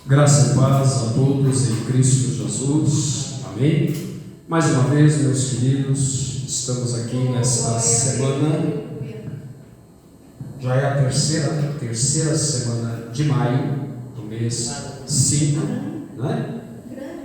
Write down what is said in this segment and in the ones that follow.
Graça e paz a todos em Cristo Jesus. Amém? Mais uma vez, meus queridos, estamos aqui nesta semana, já é a terceira semana de maio, do mês 5, né?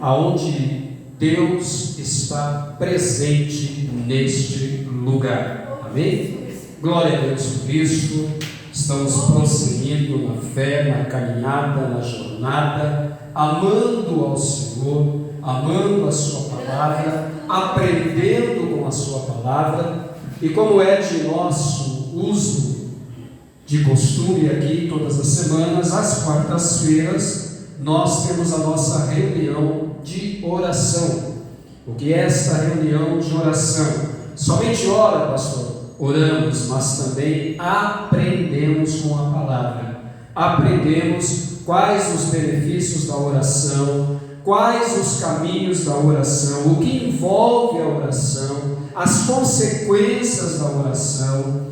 Aonde Deus está presente neste lugar. Amém? Glória a Deus por isso. Estamos prosseguindo na fé, na caminhada, na jornada, amando ao Senhor, amando a Sua palavra, aprendendo com a Sua palavra. E como é de nosso uso, de costume aqui, todas as semanas, às quartas-feiras, nós temos a nossa reunião de oração. O que é esta reunião de oração? Somente ora, pastor? Oramos, mas também aprendemos com a palavra. Aprendemos quais os benefícios da oração, quais os caminhos da oração, o que envolve a oração, as consequências da oração.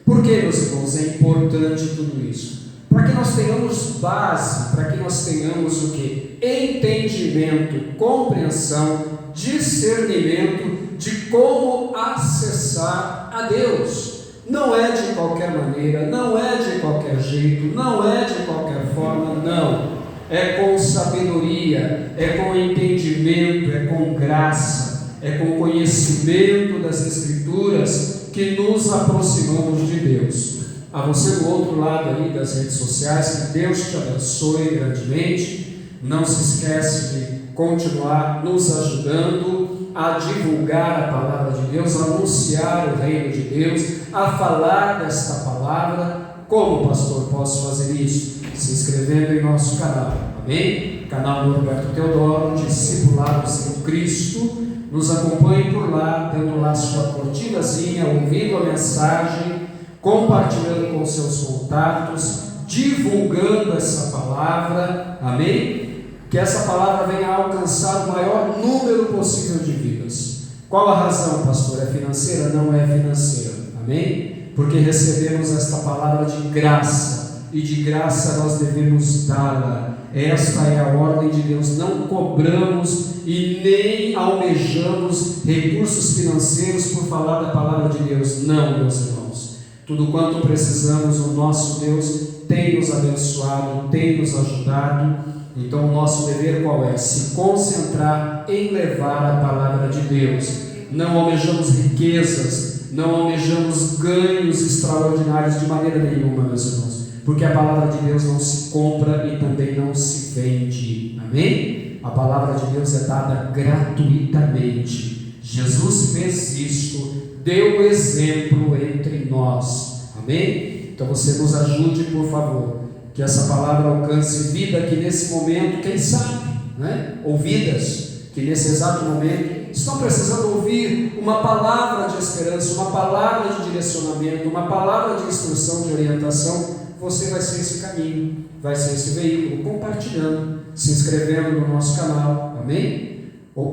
Por que, meus irmãos, é importante tudo isso? Para que nós tenhamos base, para que nós tenhamos o quê? Entendimento, compreensão, discernimento de como acessar a Deus. Não é de qualquer maneira, não é de qualquer jeito, não é de qualquer forma, não. É com sabedoria, é com entendimento, é com graça, é com conhecimento das Escrituras que nos aproximamos de Deus. A você do outro lado aí das redes sociais, que Deus te abençoe grandemente. Não se esquece de continuar nos ajudando a divulgar a palavra de Deus, a anunciar o reino de Deus, a falar desta palavra. Como, pastor, posso fazer isso? Se inscrevendo em nosso canal, amém? Canal Norberto Teodoro, Discipulados em Cristo. Nos acompanhe por lá, dando lá sua curtidazinha, ouvindo a mensagem, compartilhando com seus contatos, divulgando essa palavra, amém? Que essa palavra venha a alcançar o maior número possível de vidas. Qual a razão, pastor? É financeira? Não é financeira, amém? Porque recebemos esta palavra de graça, e de graça nós devemos dá-la. Esta é a ordem de Deus. Não cobramos e nem almejamos recursos financeiros por falar da palavra de Deus. Não, meus irmãos. Tudo quanto precisamos, o nosso Deus tem nos abençoado, tem nos ajudado. Então o nosso dever qual é? Se concentrar em levar a palavra de Deus. Não almejamos riquezas, não almejamos ganhos extraordinários de maneira nenhuma, meus irmãos, porque a palavra de Deus não se compra e também não se vende, amém? A palavra de Deus é dada gratuitamente. Jesus fez isto, deu exemplo entre nós, amém? Então você nos ajude, por favor, que essa palavra alcance vida que nesse momento, quem sabe, né? Ou vidas que nesse exato momento estão precisando ouvir uma palavra de esperança, uma palavra de direcionamento, uma palavra de instrução, de orientação. Você vai ser esse caminho, vai ser esse veículo, compartilhando, se inscrevendo no nosso canal, amém? Ou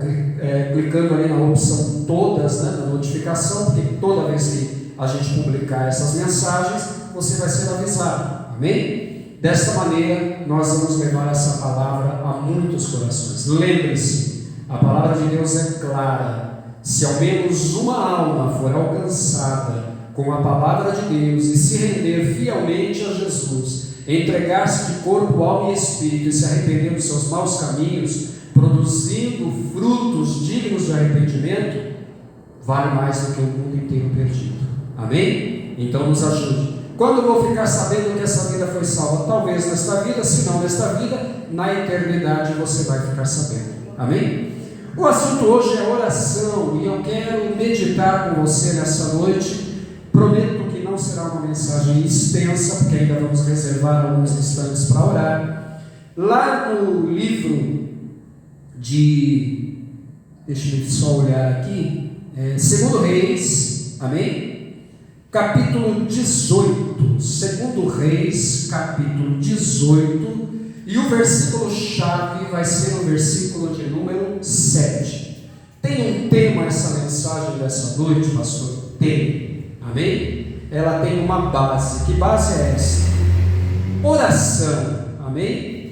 clicando ali na opção todas, né, na notificação, porque toda vez que a gente publicar essas mensagens, você vai ser avisado, amém? Desta maneira, nós vamos levar essa palavra a muitos corações. Lembre-se, a palavra de Deus é clara. Se ao menos uma alma for alcançada com a palavra de Deus e se render fielmente a Jesus, entregar-se de corpo, alma e espírito e se arrepender dos seus maus caminhos, produzindo frutos dignos de arrependimento, vale mais do que o mundo inteiro perdido. Amém? Então nos ajude. Quando eu vou ficar sabendo que essa vida foi salva? Talvez nesta vida, se não nesta vida, na eternidade você vai ficar sabendo. Amém? O assunto hoje é oração, e eu quero meditar com você nessa noite. Prometo que não será uma mensagem extensa, porque ainda vamos reservar alguns instantes para orar. Lá no livro de, deixa eu só olhar aqui, 2 Reis, amém? Capítulo 18, 2 Reis, capítulo 18, e o versículo-chave vai ser o versículo de número 7. Tem um tema essa mensagem dessa noite, pastor? Tem, amém? Ela tem uma base. Que base é essa? Oração, amém?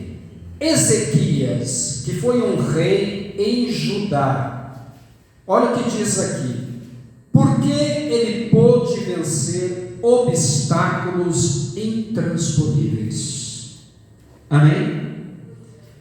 Ezequias, que foi um rei em Judá, olha o que diz aqui: porque ele pôde vencer obstáculos intransponíveis. Amém?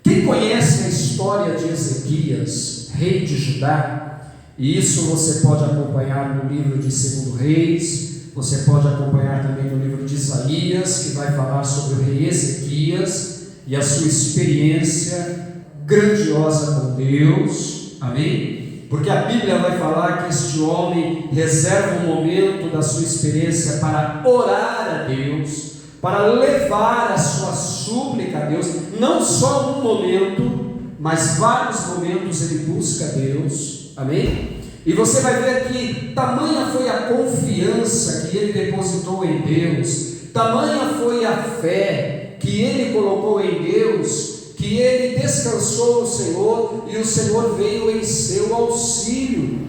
Quem conhece a história de Ezequias, rei de Judá, e isso você pode acompanhar no livro de 2 Reis, você pode acompanhar também no livro de Isaías, que vai falar sobre o rei Ezequias e a sua experiência grandiosa com Deus. Amém? Porque a Bíblia vai falar que este homem reserva um momento da sua experiência para orar a Deus, para levar a sua súplica a Deus. Não só um momento, mas vários momentos ele busca a Deus. Amém? E você vai ver que tamanha foi a confiança que ele depositou em Deus, tamanha foi a fé que ele colocou em Deus, que ele descansou no Senhor e o Senhor veio em seu auxílio.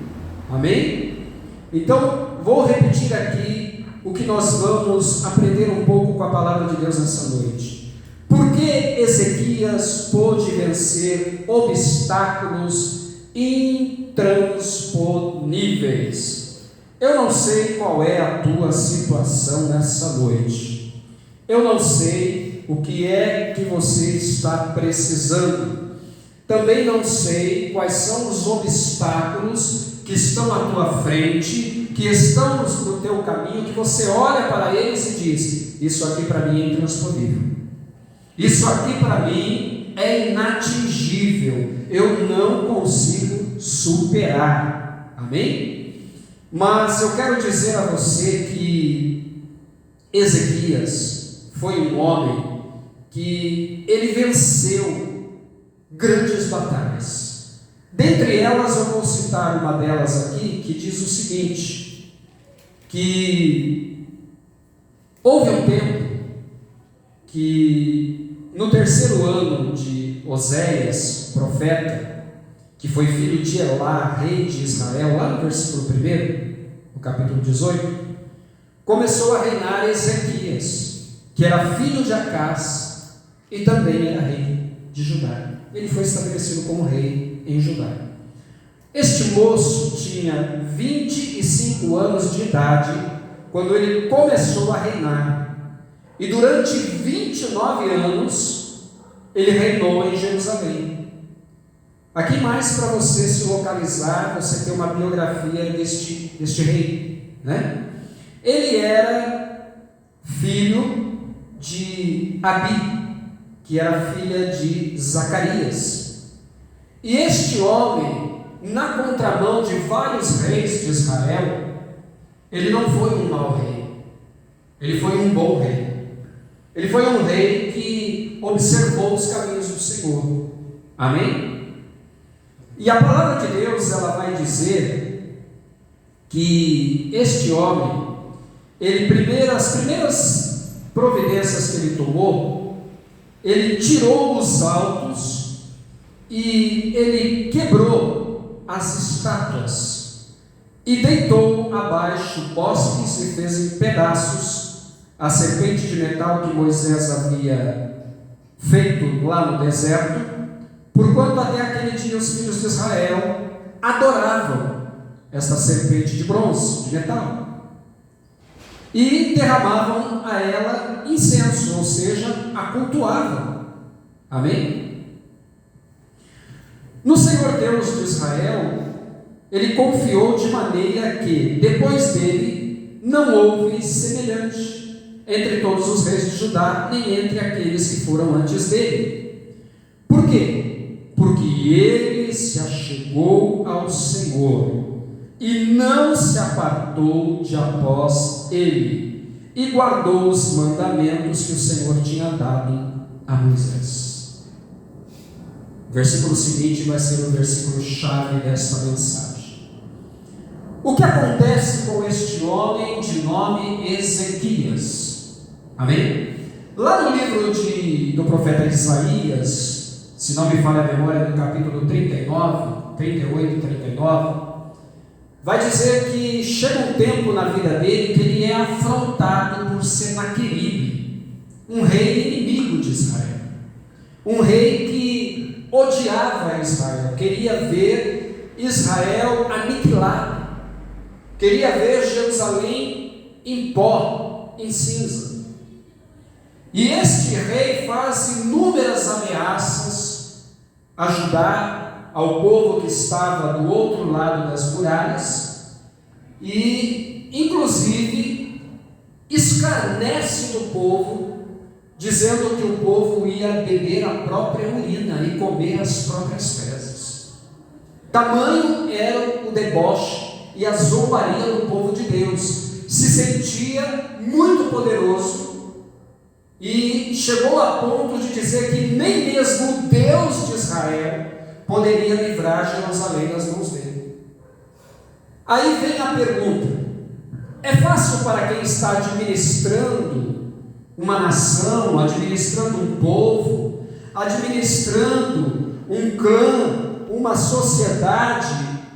Amém? Então, vou repetir aqui o que nós vamos aprender um pouco com a palavra de Deus nessa noite. Por que Ezequias pôde vencer obstáculos intransponíveis? Eu não sei qual é a tua situação nessa noite. Eu não sei o que é que você está precisando. Também não sei quais são os obstáculos que estão à tua frente, que estão no teu caminho, que você olha para eles e diz: isso aqui para mim é intransponível. Isso aqui para mim é inatingível. Eu não consigo superar. Amém? Mas eu quero dizer a você que Ezequias foi um homem que ele venceu grandes batalhas. Dentre elas eu vou citar uma delas aqui, que diz o seguinte: que houve um tempo que no 3º ano de Oséias, profeta, que foi filho de Elá, rei de Israel, lá no versículo 1, no capítulo 18, começou a reinar Ezequias, que era filho de Acás e também era rei de Judá. Ele foi estabelecido como rei em Judá. Este moço tinha 25 anos de idade quando ele começou a reinar, e durante 29 anos ele reinou em Jerusalém. Aqui mais para você se localizar, você tem uma biografia deste rei, né? Ele era filho de Abi, que era filha de Zacarias. E este homem, na contramão de vários reis de Israel, ele não foi um mau rei, ele foi um bom rei. Ele foi um rei que observou os caminhos do Senhor. Amém? E a palavra de Deus, ela vai dizer que este homem, as primeiras providências que ele tomou, ele tirou os altos e ele quebrou as estátuas e deitou abaixo postes e fez em pedaços a serpente de metal que Moisés havia feito lá no deserto, porquanto até aquele dia os filhos de Israel adoravam esta serpente de bronze, de metal, e derramavam a ela incenso, ou seja, a cultuavam. Amém? No Senhor Deus de Israel, ele confiou de maneira que, depois dele, não houve semelhante entre todos os reis de Judá, nem entre aqueles que foram antes dele. Por quê? Porque ele se achegou ao Senhor e não se apartou de após ele, e guardou os mandamentos que o Senhor tinha dado a Moisés. O versículo seguinte vai ser o versículo chave desta mensagem. O que acontece com este homem de nome Ezequias? Amém? Lá no livro do profeta Isaías, se não me falha a memória, no capítulo 39, 38 e 39, vai dizer que chega um tempo na vida dele que ele é afrontado por Senaqueribe, um rei inimigo de Israel. um rei que odiava Israel, queria ver Israel aniquilado, queria ver Jerusalém em pó, em cinza. E este rei faz inúmeras ameaças a Judá, ao povo que estava do outro lado das muralhas, e inclusive escarnece do povo, dizendo que o povo ia beber a própria urina e comer as próprias fezes. Tamanho era o deboche e a zombaria do povo de Deus. Se sentia muito poderoso e chegou a ponto de dizer que nem mesmo o Deus de Israel poderia livrar Jerusalém das mãos dele. Aí vem a pergunta: é fácil para quem está administrando uma nação, administrando um povo, administrando um clã, uma sociedade,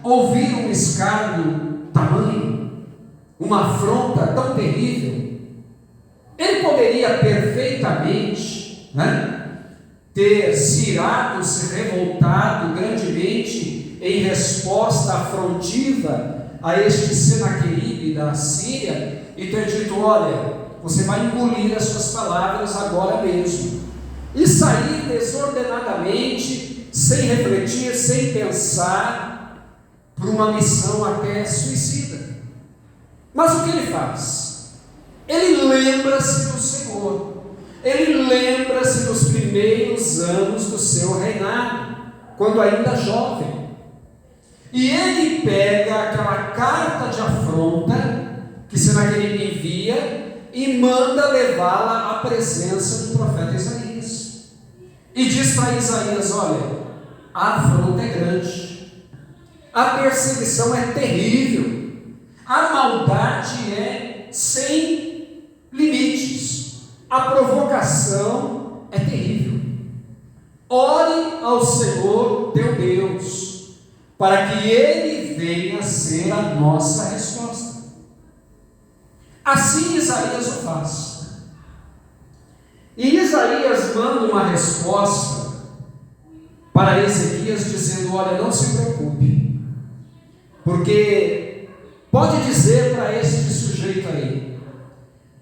ouvir um escárnio tamanho, uma afronta tão terrível? Ele poderia perfeitamente, ter se irado, se revoltado grandemente em resposta afrontiva a este Senaqueribe da Síria e ter dito: olha, você vai engolir as suas palavras agora mesmo, e sair desordenadamente, sem refletir, sem pensar, para uma missão até suicida. Mas o que ele faz? Ele lembra-se do Senhor, ele lembra-se dos primeiros anos do seu reinado, quando ainda jovem, e ele pega aquela carta de afronta que Senaqueribe envia e manda levá-la à presença do profeta Isaías, e diz para Isaías: olha, a afronta é grande, a perseguição é terrível, a maldade é sem limites, a provocação é terrível. Ore ao Senhor teu Deus, para que Ele venha ser a nossa resposta. Assim Isaías o faz. E Isaías manda uma resposta para Ezequias dizendo: olha, não se preocupe, porque pode dizer para este sujeito aí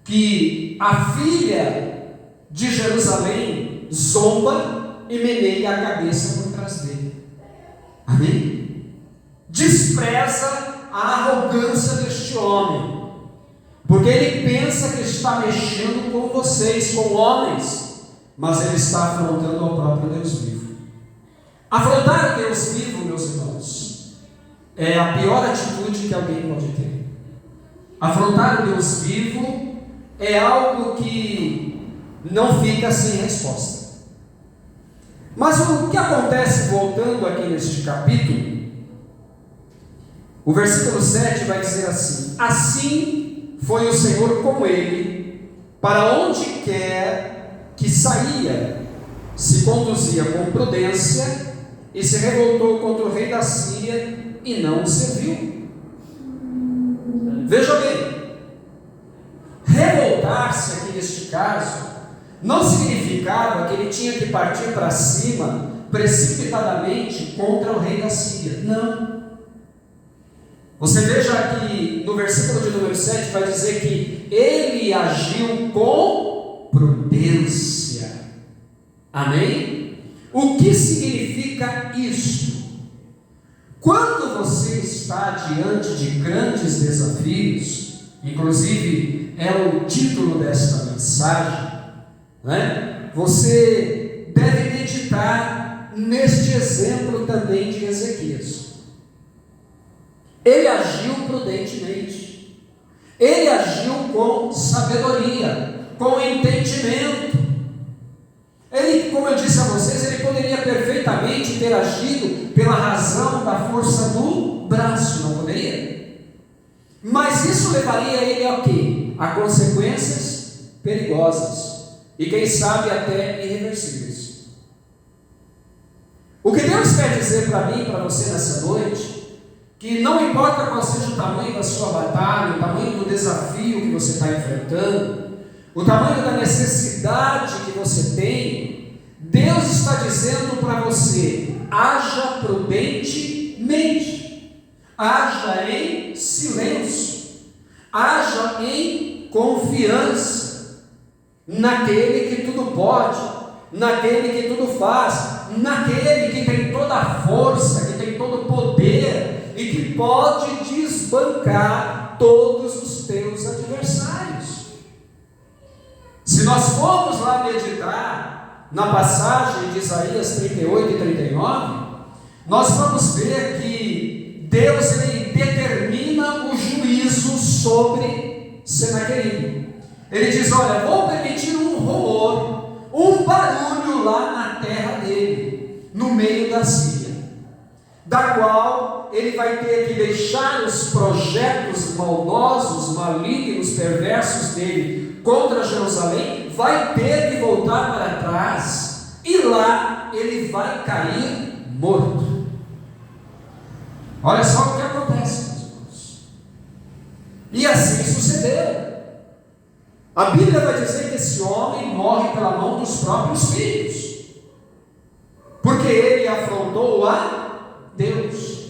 que a filha de Jerusalém zomba e meneia a cabeça por trás dele. Amém? Despreza a arrogância deste homem, porque ele pensa que está mexendo com vocês, com homens, mas ele está afrontando ao próprio Deus vivo. Afrontar o Deus vivo, meus irmãos, é a pior atitude que alguém pode ter. Afrontar o Deus vivo é algo que não fica sem resposta. Mas o que acontece, voltando aqui neste capítulo, o versículo 7 vai dizer assim: assim foi o Senhor com ele, para onde quer que saía, se conduzia com prudência, e se revoltou contra o rei da Síria e não o serviu. Veja bem, revoltar-se aqui neste caso não significava que ele tinha que partir para cima precipitadamente contra o rei da Síria. Não. Você veja que no versículo de número 7 vai dizer que ele agiu com prudência. Amém? O que significa isso? Quando você está diante de grandes desafios, inclusive é o título desta mensagem, você deve meditar neste exemplo também de Ezequias. Ele agiu prudentemente, ele agiu com sabedoria, com entendimento. Ele, como eu disse a vocês, ele poderia perfeitamente ter agido pela razão da força do braço, não poderia? Mas isso levaria ele a quê? A consequências perigosas e quem sabe até irreversíveis. O que Deus quer dizer para mim e para você nessa noite, que não importa qual seja o tamanho da sua batalha, o tamanho do desafio que você está enfrentando, o tamanho da necessidade que você tem, Deus está dizendo para você: haja prudentemente, haja em silêncio, haja em confiança naquele que tudo pode, naquele que tudo faz, naquele que tem toda a força, que tem todo o poder e que pode desbancar todos os teus adversários. Se nós formos lá meditar na passagem de Isaías 38 e 39, nós vamos ver que Deus ele determina o juízo sobre Senaqueribe. Ele diz: olha, vou permitir um rumor, um barulho lá na terra dele, no meio da Síria, da qual ele vai ter que deixar os projetos maldosos, malignos, perversos dele contra Jerusalém, vai ter que voltar para trás, e lá ele vai cair morto. Olha só o que acontece, meus irmãos. E assim sucedeu. A Bíblia vai dizer que esse homem morre pela mão dos próprios filhos, porque ele afrontou a Deus,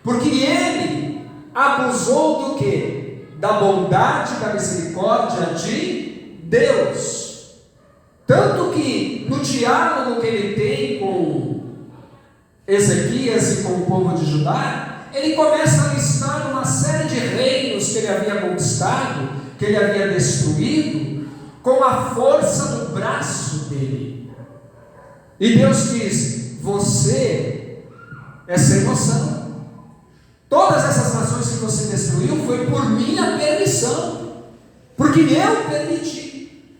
porque ele abusou do quê? Da bondade, da misericórdia de Deus. Tanto que no diálogo que ele tem com Ezequias e com o povo de Judá, ele começa a listar uma série de reinos que ele havia conquistado, que ele havia destruído, com a força do braço dele. E Deus diz: você é sem noção. Todas essas nações que você destruiu foi por minha permissão, porque eu permiti.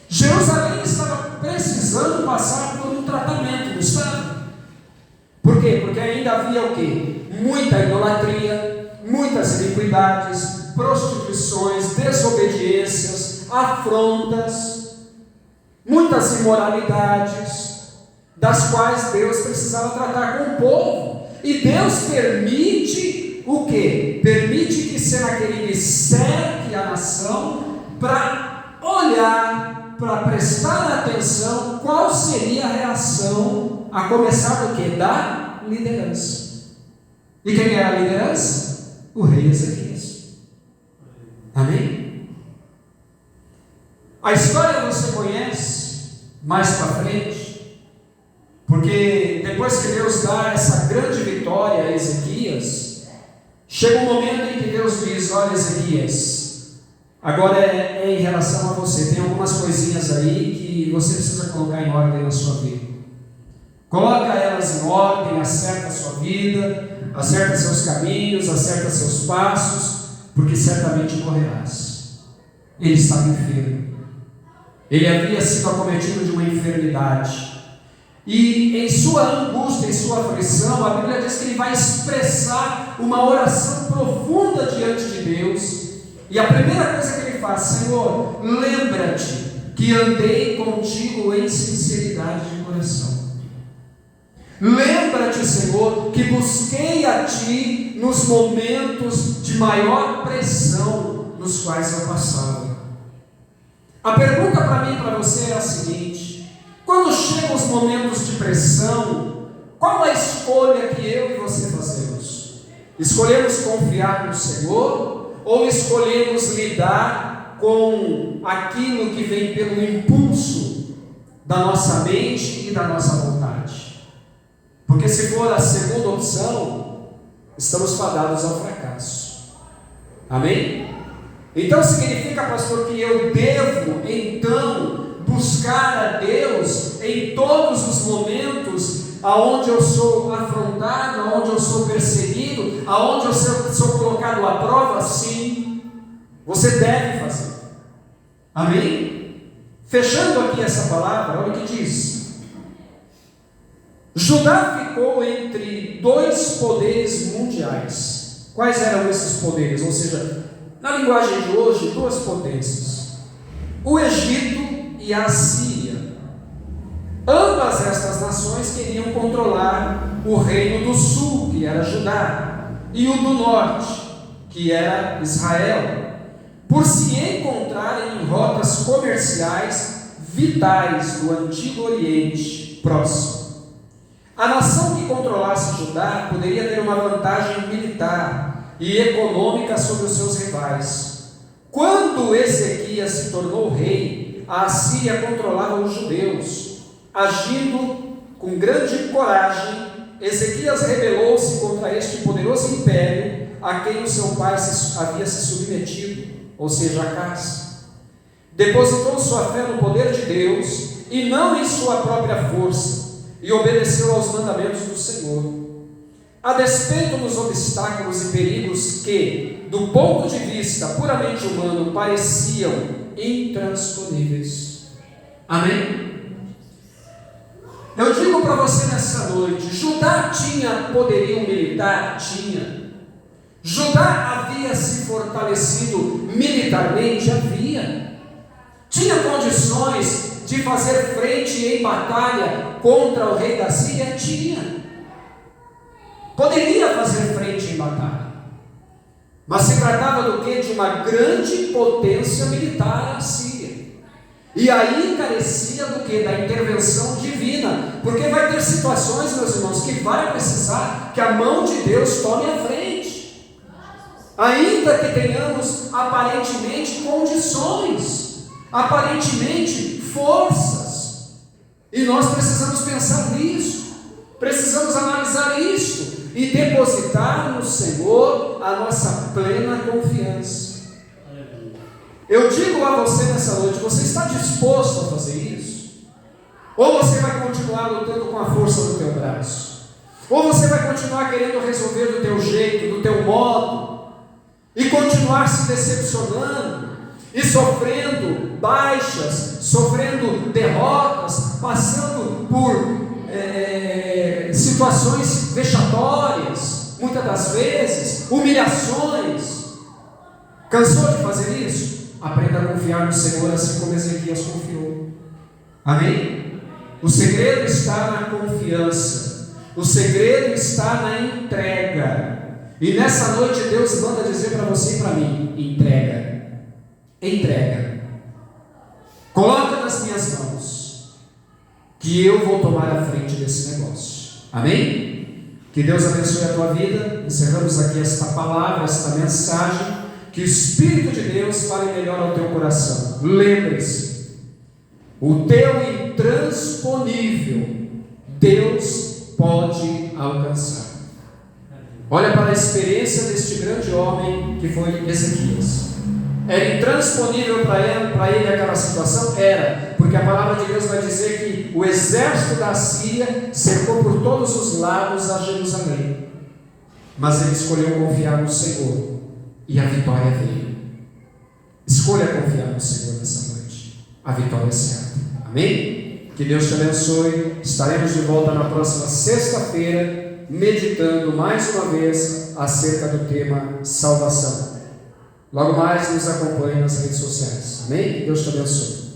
Jerusalém estava precisando passar por um tratamento, não estava? Por quê? Porque ainda havia o quê? Muita idolatria, muitas iniquidades, prostituições, desobediências, afrontas, muitas imoralidades, das quais Deus precisava tratar com o povo. E Deus permite o quê? Permite que Senaqueribe cerque a nação para olhar, para prestar atenção qual seria a reação, a começar do quê? Da liderança. E quem era a liderança? O rei Ezequias. Amém? A história você conhece mais para frente, porque depois que Deus dá essa grande vitória a Ezequias, chega um momento em que Deus diz: olha, Ezequias, agora é em relação a você, tem algumas coisinhas aí que você precisa colocar em ordem na sua vida. Coloca elas em ordem, acerta a sua vida, acerta seus caminhos, acerta seus passos, porque certamente morrerás. Ele estava enfermo, ele havia sido acometido de uma enfermidade, e em sua angústia, em sua aflição, a Bíblia diz que ele vai expressar uma oração profunda diante de Deus, e a primeira coisa que ele faz: Senhor, lembra-te que andei contigo em sinceridade de coração. Lembra-te, Senhor, que busquei a Ti nos momentos de maior pressão nos quais eu passava. A pergunta para mim e para você é a seguinte: quando chegam os momentos de pressão, qual a escolha que eu e você fazemos? Escolhemos confiar no Senhor ou escolhemos lidar com aquilo que vem pelo impulso da nossa mente e da nossa vontade? Porque se for a segunda opção, estamos fadados ao fracasso. Amém? Então significa, pastor, que eu devo então buscar a Deus em todos os momentos aonde eu sou afrontado, aonde eu sou perseguido, aonde eu sou colocado à prova? Sim, você deve fazer. Amém? Fechando aqui essa palavra, olha o que diz: Judá ficou entre dois poderes mundiais. Quais eram esses poderes? Ou seja, na linguagem de hoje, duas potências: o Egito e a Síria. Ambas estas nações queriam controlar o reino do sul, que era Judá, e o do norte, que era Israel, por se encontrarem em rotas comerciais vitais do Antigo Oriente Próximo. A nação que controlasse Judá poderia ter uma vantagem militar e econômica sobre os seus rivais. Quando Ezequias se tornou rei, a Assíria controlava os judeus. Agindo com grande coragem, Ezequias rebelou-se contra este poderoso império a quem o seu pai havia se submetido, ou seja, Acás. Depositou sua fé no poder de Deus e não em sua própria força, e obedeceu aos mandamentos do Senhor. A despeito dos obstáculos e perigos que, do ponto de vista puramente humano, pareciam intransponíveis. Amém? Eu digo para você nessa noite: Judá tinha poderio militar? Tinha. Judá havia se fortalecido militarmente? Havia. Tinha condições de fazer frente em batalha contra o rei da Síria? Tinha. Poderia fazer frente em batalha. Mas se tratava do quê? De uma grande potência militar, a Síria. E aí carecia do quê? Da intervenção divina. Porque vai ter situações, meus irmãos, que vai precisar que a mão de Deus tome a frente. Ainda que tenhamos aparentemente condições, aparentemente forças. E nós precisamos pensar nisso. Precisamos analisar isso e depositar no Senhor a nossa plena confiança. Eu digo a você nessa noite: você está disposto a fazer isso? Ou você vai continuar lutando com a força do teu braço? Ou você vai continuar querendo resolver do teu jeito, do teu modo, e continuar se decepcionando e sofrendo baixas, sofrendo derrotas, passando por situações vexatórias, muitas das vezes, humilhações? Cansou de fazer isso? Aprenda a confiar no Senhor, assim como Ezequias confiou. Amém? O segredo está na confiança, o segredo está na entrega. E nessa noite Deus manda dizer para você e para mim: entrega, entrega. Coloca nas minhas mãos, que eu vou tomar a frente desse negócio. Amém? Que Deus abençoe a tua vida. Encerramos aqui esta palavra, esta mensagem. Que o Espírito de Deus fale melhor ao teu coração. Lembre-se, o teu intransponível Deus pode alcançar. Olha para a experiência deste grande homem que foi Ezequias. Era intransponível para ele aquela situação? Era, porque a palavra de Deus vai dizer que o exército da Síria cercou por todos os lados a Jerusalém. Mas ele escolheu confiar no Senhor, e a vitória veio. Escolha confiar no Senhor nessa noite, a vitória é certa. Amém? Que Deus te abençoe. Estaremos de volta na próxima sexta-feira, meditando mais uma vez acerca do tema salvação. Logo mais nos acompanhe nas redes sociais. Amém? Deus te abençoe.